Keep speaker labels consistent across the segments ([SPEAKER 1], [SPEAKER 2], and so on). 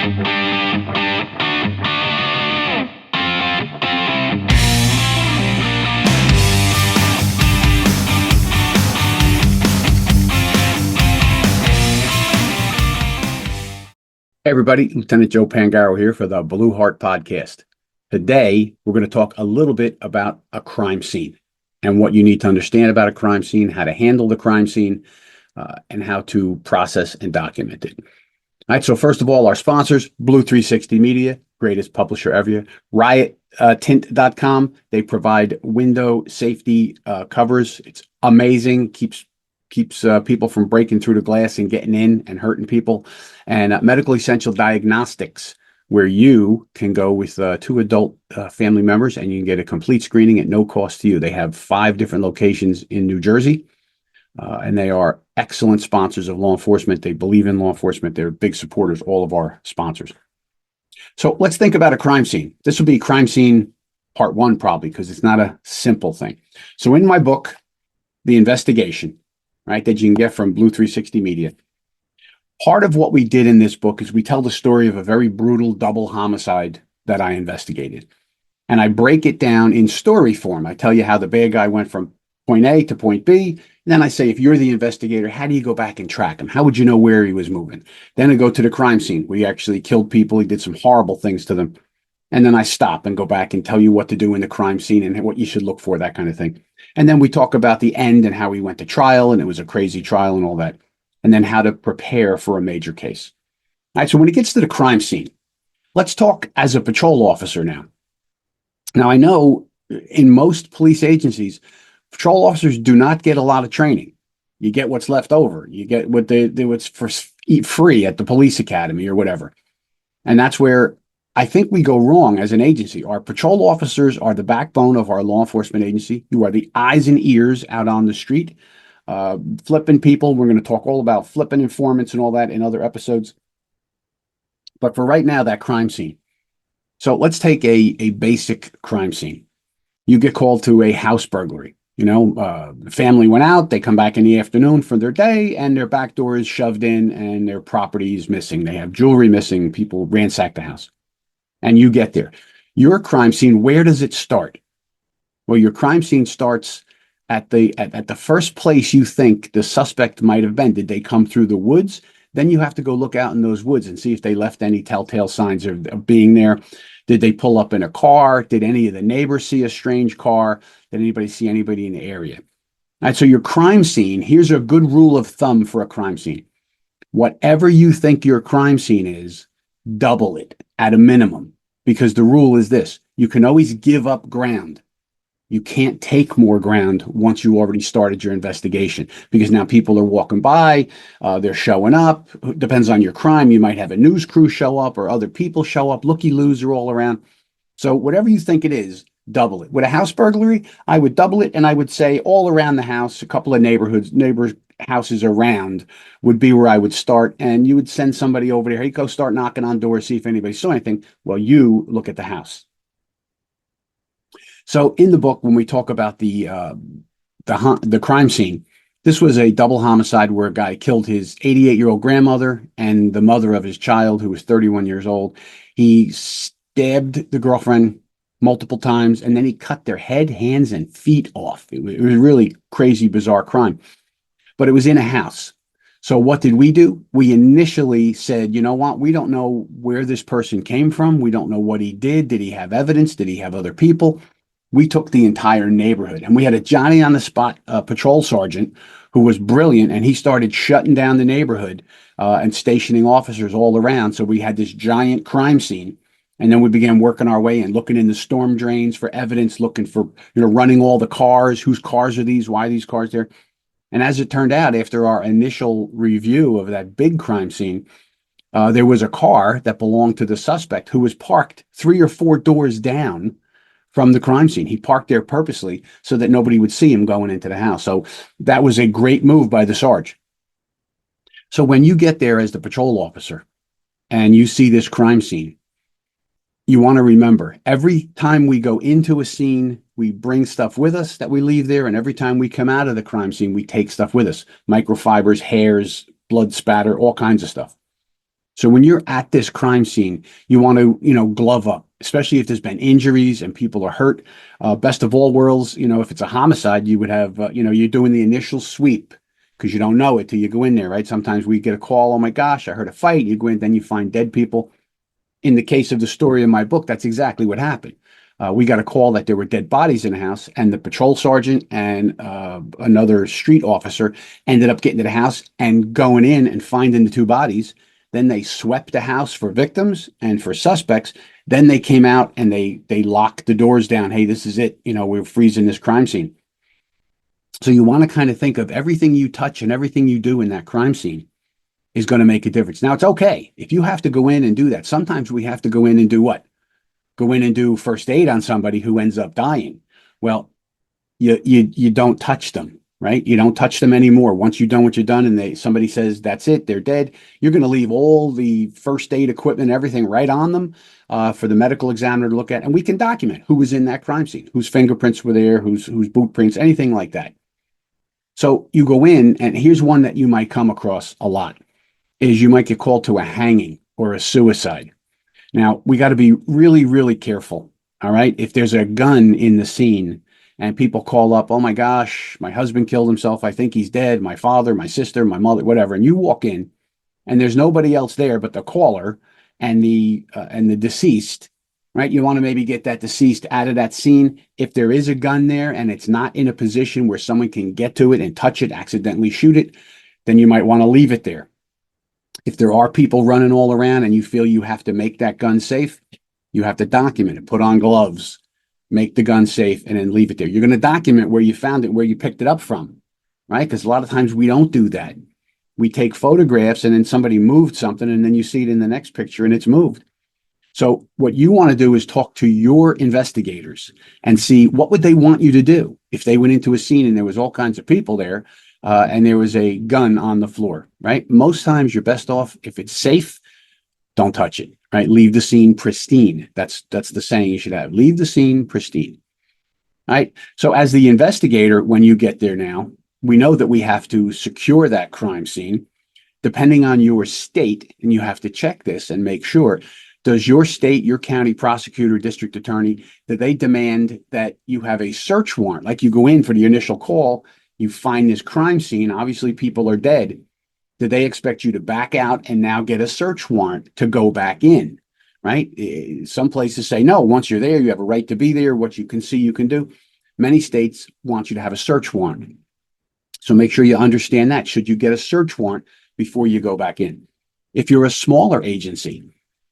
[SPEAKER 1] Hey everybody, Lieutenant Joe Pangaro here for the Blue Heart Podcast. Today, we're going to talk a little bit about a crime scene and what you need to understand about a crime scene, how to handle the crime scene, and how to process and document it. All right, so first of all, our sponsors, Blue 360 Media, greatest publisher ever, RiotTint.com. They provide window safety covers. It's amazing, keeps people from breaking through the glass and getting in and hurting people. And Medical Essential Diagnostics, where you can go with two adult family members and you can get a complete screening at no cost to you. They have 5 different locations in New Jersey, and they are excellent sponsors of law enforcement. They believe in law enforcement. They're big supporters, all of our sponsors. So let's think about a crime scene. This will be crime scene part 1 probably, because it's not a simple thing. So in my book, The Investigation, right, that you can get from Blue 360 Media. Part of what we did in this book is we tell the story of a very brutal double homicide that I investigated. And I break it down in story form. I tell you how the bad guy went from point A to point B. And then I say, if you're the investigator, how do you go back and track him? How would you know where he was moving? Then I go to the crime scene. We actually killed people. He did some horrible things to them. And then I stop and go back and tell you what to do in the crime scene and what you should look for, that kind of thing. And then we talk about the end and how he went to trial, and it was a crazy trial and all that. And then how to prepare for a major case. All right, so when it gets to the crime scene, let's talk as a patrol officer now. Now, I know in most police agencies, patrol officers do not get a lot of training. You get what's left over. You get what they what's for eat free at the police academy or whatever. And that's where I think we go wrong as an agency. Our patrol officers are the backbone of our law enforcement agency. You are the eyes and ears out on the street, flipping people. We're going to talk all about flipping informants and all that in other episodes. But for right now, that crime scene. So let's take a basic crime scene. You get called to a house burglary. The family went out, they come back in the afternoon for their day, and their back door is shoved in and their property is missing. They have jewelry missing. People ransack the house. And you get there. Your crime scene, where does it start? Well, your crime scene starts at the first place you think the suspect might have been. Did they come through the woods? Then you have to go look out in those woods and see if they left any telltale signs of being there. Did they pull up in a car? Did any of the neighbors see a strange car? Did anybody see anybody in the area? All right, so your crime scene, here's a good rule of thumb for a crime scene. Whatever you think your crime scene is, double it at a minimum, because the rule is this: you can always give up ground. You can't take more ground once you already started your investigation, because now people are walking by, they're showing up. It depends on your crime. You might have a news crew show up or other people show up. Looky-loos are all around. So whatever you think it is, double it. With a house burglary, I would double it, and I would say all around the house, a couple of neighbors houses around would be where I would start, and you would send somebody over there. Hey, go start knocking on doors, see if anybody saw anything. Well, you look at the house. So in the book, when we talk about the crime scene, this was a double homicide where a guy killed his 88-year-old grandmother and the mother of his child, who was 31 years old. He stabbed the girlfriend multiple times, and then he cut their head, hands, and feet off. It was a really crazy, bizarre crime. But it was in a house. So what did we do? We initially said, you know what? We don't know where this person came from. We don't know what he did. Did he have evidence? Did he have other people? We took the entire neighborhood, and we had a Johnny on the spot patrol sergeant who was brilliant, and he started shutting down the neighborhood and stationing officers all around. So we had this giant crime scene. And then we began working our way and looking in the storm drains for evidence, looking for, running all the cars. Whose cars are these? Why are these cars there? And as it turned out, after our initial review of that big crime scene, there was a car that belonged to the suspect who was parked 3 or 4 doors down from the crime scene. He parked there purposely so that nobody would see him going into the house. So that was a great move by the Sarge. So when you get there as the patrol officer and you see this crime scene, you want to remember, every time we go into a scene, we bring stuff with us that we leave there. And every time we come out of the crime scene, we take stuff with us: microfibers, hairs, blood spatter, all kinds of stuff. So when you're at this crime scene, you want to, glove up, especially if there's been injuries and people are hurt. Best of all worlds, if it's a homicide, you would have, you're doing the initial sweep because you don't know it till you go in there, right? Sometimes we get a call, oh my gosh, I heard a fight. You go in, then you find dead people. In the case of the story in my book, that's exactly what happened. We got a call that there were dead bodies in the house, and the patrol sergeant and another street officer ended up getting to the house and going in and finding the two bodies. Then they swept the house for victims and for suspects. Then they came out and they locked the doors down. Hey, this is it. We're freezing this crime scene. So you want to kind of think of everything you touch and everything you do in that crime scene is going to make a difference. Now, it's okay if you have to go in and do that. Sometimes we have to go in and do what? Go in and do first aid on somebody who ends up dying. Well, you don't touch them, right? You don't touch them anymore. Once you've done what you've done and somebody says that's it, they're dead, you're going to leave all the first aid equipment, everything right on them for the medical examiner to look at, and we can document who was in that crime scene, whose fingerprints were there, whose boot prints, anything like that. So you go in, and here's one that you might come across a lot, is you might get called to a hanging or a suicide. Now, we got to be really, really careful. All right. If there's a gun in the scene and people call up, oh my gosh, my husband killed himself. I think he's dead. My father, my sister, my mother, whatever. And you walk in and there's nobody else there but the caller and the deceased, right? You want to maybe get that deceased out of that scene. If there is a gun there and it's not in a position where someone can get to it and touch it, accidentally shoot it, then you might want to leave it there. If there are people running all around and you feel you have to make that gun safe, you have to document it, put on gloves, make the gun safe, and then leave it there. You're going to document where you found it, where you picked it up from, right? Because a lot of times we don't do that. We take photographs and then somebody moved something and then you see it in the next picture and it's moved. So what you want to do is talk to your investigators and see what would they want you to do if they went into a scene and there was all kinds of people there and there was a gun on the floor, right? Most times you're best off if it's safe, don't touch it, right? Leave the scene pristine. That's the saying you should have. Leave the scene pristine, right? So as the investigator, when you get there now, we know that we have to secure that crime scene. Depending on your state, and you have to check this and make sure, does your state, your county prosecutor, district attorney, do they demand that you have a search warrant? Like you go in for the initial call, you find this crime scene, obviously people are dead. Do they expect you to back out and now get a search warrant to go back in, right? Some places say, no, once you're there, you have a right to be there. What you can see, you can do. Many states want you to have a search warrant. So make sure you understand that. Should you get a search warrant before you go back in? If you're a smaller agency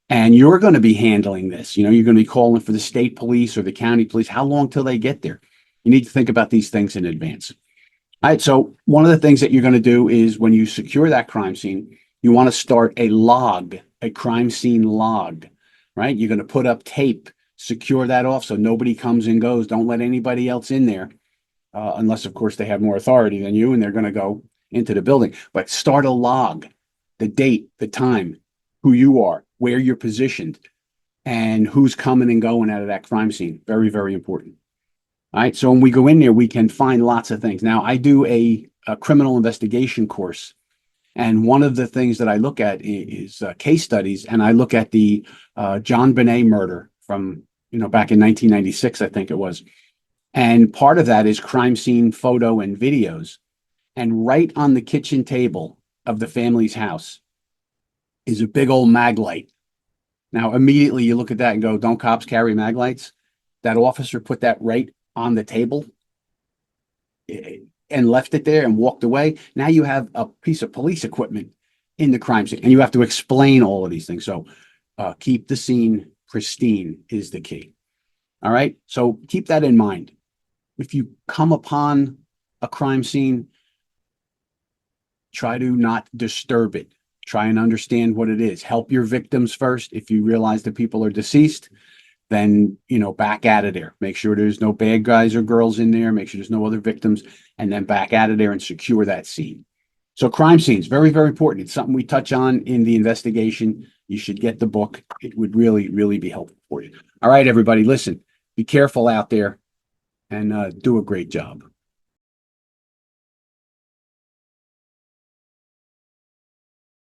[SPEAKER 1] and you're going to be handling this, you're going to be calling for the state police or the county police, how long till they get there? You need to think about these things in advance. All right, so one of the things that you're going to do is when you secure that crime scene, you want to start a log, a crime scene log, right? You're going to put up tape, secure that off so nobody comes and goes. Don't let anybody else in there, unless, of course, they have more authority than you and they're going to go into the building. But start a log, the date, the time, who you are, where you're positioned, and who's coming and going out of that crime scene. Very, very important. All right. So when we go in there, we can find lots of things. Now, I do a criminal investigation course. And one of the things that I look at is case studies. And I look at the JonBenét murder from, back in 1996, I think it was. And part of that is crime scene photo and videos. And right on the kitchen table of the family's house is a big old mag light. Now, immediately you look at that and go, don't cops carry mag lights? That officer put that right on the table and left it there and walked away. Now you have a piece of police equipment in the crime scene and you have to explain all of these things. So keep the scene pristine is the key. All right. So keep that in mind. If you come upon a crime scene, try to not disturb it. Try and understand what it is. Help your victims first. If you realize that people are deceased, then, back out of there. Make sure there's no bad guys or girls in there. Make sure there's no other victims, and then back out of there and secure that scene. So crime scenes, very, very important. It's something we touch on in the investigation. You should get the book. It would really, really be helpful for you. All right, everybody, listen, be careful out there and do a great job.